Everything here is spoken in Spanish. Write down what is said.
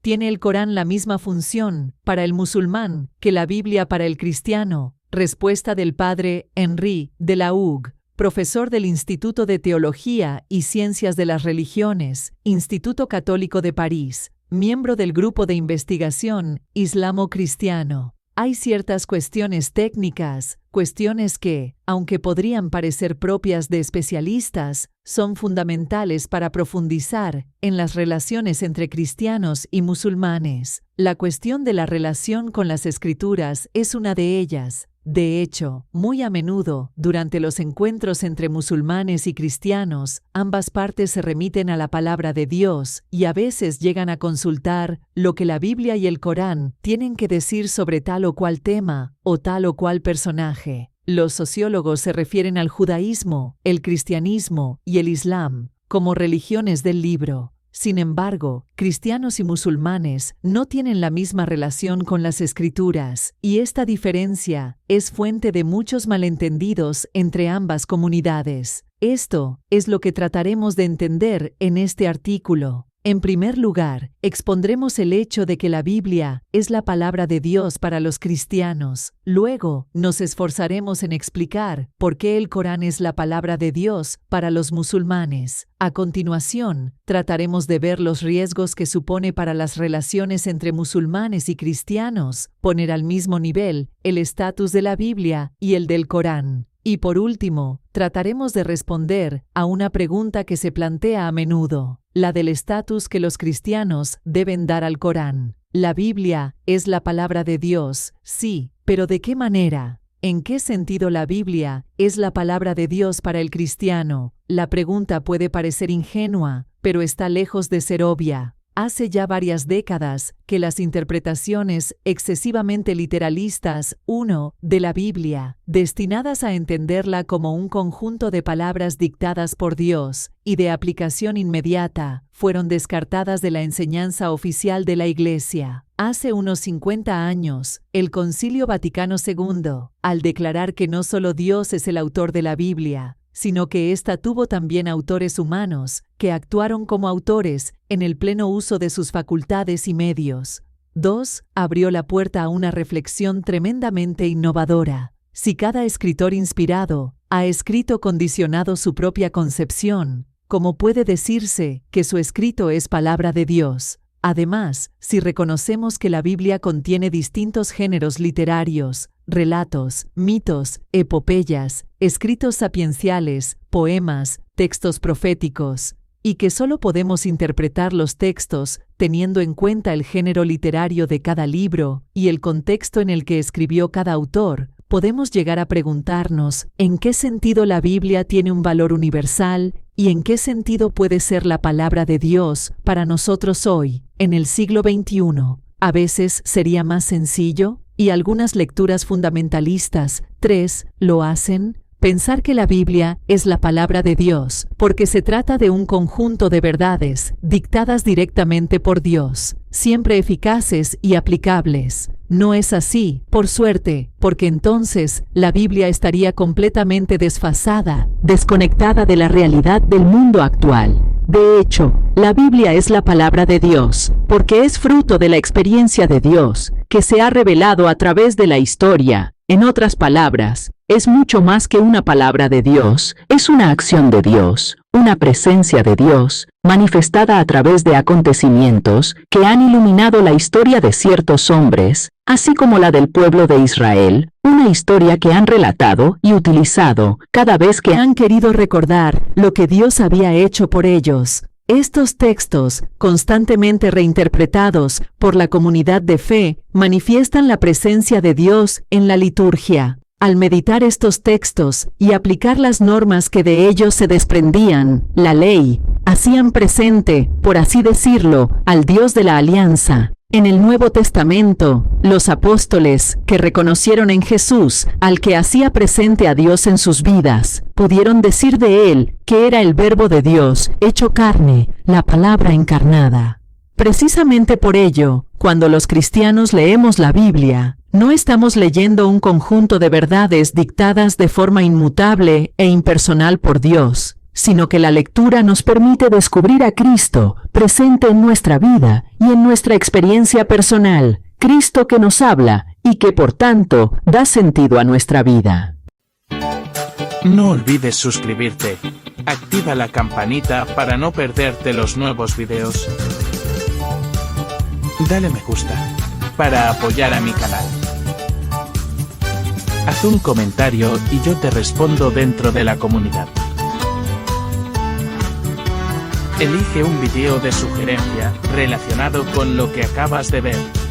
¿Tiene el Corán la misma función para el musulmán que la Biblia para el cristiano? Respuesta del padre Henri de la Hougue, profesor del Instituto de Teología y Ciencias de las Religiones, Instituto Católico de París, miembro del grupo de investigación islamo-cristiano. Hay ciertas cuestiones técnicas, cuestiones que, aunque podrían parecer propias de especialistas, son fundamentales para profundizar en las relaciones entre cristianos y musulmanes. La cuestión de la relación con las Escrituras es una de ellas. De hecho, muy a menudo, durante los encuentros entre musulmanes y cristianos, ambas partes se remiten a la palabra de Dios y a veces llegan a consultar lo que la Biblia y el Corán tienen que decir sobre tal o cual tema o tal o cual personaje. Los sociólogos se refieren al judaísmo, el cristianismo y el islam como religiones del libro. Sin embargo, cristianos y musulmanes no tienen la misma relación con las Escrituras, y esta diferencia es fuente de muchos malentendidos entre ambas comunidades. Esto es lo que trataremos de entender en este artículo. En primer lugar, expondremos el hecho de que la Biblia es la palabra de Dios para los cristianos. Luego, nos esforzaremos en explicar por qué el Corán es la palabra de Dios para los musulmanes. A continuación, trataremos de ver los riesgos que supone para las relaciones entre musulmanes y cristianos poner al mismo nivel el estatus de la Biblia y el del Corán. Y por último, trataremos de responder a una pregunta que se plantea a menudo, la del estatus que los cristianos deben dar al Corán. La Biblia es la palabra de Dios, sí, pero ¿de qué manera? ¿En qué sentido la Biblia es la palabra de Dios para el cristiano? La pregunta puede parecer ingenua, pero está lejos de ser obvia. Hace ya varias décadas que las interpretaciones excesivamente literalistas, de la Biblia, destinadas a entenderla como un conjunto de palabras dictadas por Dios y de aplicación inmediata, fueron descartadas de la enseñanza oficial de la Iglesia. Hace unos 50 años, el Concilio Vaticano II, al declarar que no solo Dios es el autor de la Biblia, sino que ésta tuvo también autores humanos, que actuaron como autores en el pleno uso de sus facultades y medios. 2. Abrió la puerta a una reflexión tremendamente innovadora. Si cada escritor inspirado ha escrito condicionado su propia concepción, ¿cómo puede decirse que su escrito es palabra de Dios? Además, si reconocemos que la Biblia contiene distintos géneros literarios, relatos, mitos, epopeyas, escritos sapienciales, poemas, textos proféticos, y que solo podemos interpretar los textos teniendo en cuenta el género literario de cada libro y el contexto en el que escribió cada autor, podemos llegar a preguntarnos en qué sentido la Biblia tiene un valor universal y en qué sentido puede ser la palabra de Dios para nosotros hoy, en el siglo XXI. A veces sería más sencillo, y algunas lecturas fundamentalistas, 3, lo hacen, pensar que la Biblia es la palabra de Dios, porque se trata de un conjunto de verdades dictadas directamente por Dios, siempre eficaces y aplicables. No es así, por suerte, porque entonces la Biblia estaría completamente desfasada, desconectada de la realidad del mundo actual. De hecho, la Biblia es la palabra de Dios, porque es fruto de la experiencia de Dios, que se ha revelado a través de la historia. En otras palabras, es mucho más que una palabra de Dios, es una acción de Dios, una presencia de Dios, manifestada a través de acontecimientos que han iluminado la historia de ciertos hombres, así como la del pueblo de Israel, una historia que han relatado y utilizado cada vez que han querido recordar lo que Dios había hecho por ellos. Estos textos, constantemente reinterpretados por la comunidad de fe, manifiestan la presencia de Dios en la liturgia. Al meditar estos textos y aplicar las normas que de ellos se desprendían, la ley, hacían presente, por así decirlo, al Dios de la alianza. En el Nuevo Testamento, los apóstoles, que reconocieron en Jesús al que hacía presente a Dios en sus vidas, pudieron decir de él que era el Verbo de Dios, hecho carne, la palabra encarnada. Precisamente por ello, cuando los cristianos leemos la Biblia, no estamos leyendo un conjunto de verdades dictadas de forma inmutable e impersonal por Dios. sino que la lectura nos permite descubrir a Cristo presente en nuestra vida y en nuestra experiencia personal, Cristo que nos habla y que por tanto da sentido a nuestra vida. No olvides suscribirte. Activa la campanita para no perderte los nuevos videos. Dale me gusta para apoyar a mi canal. Haz un comentario y yo te respondo dentro de la comunidad. Elige un video de sugerencia relacionado con lo que acabas de ver.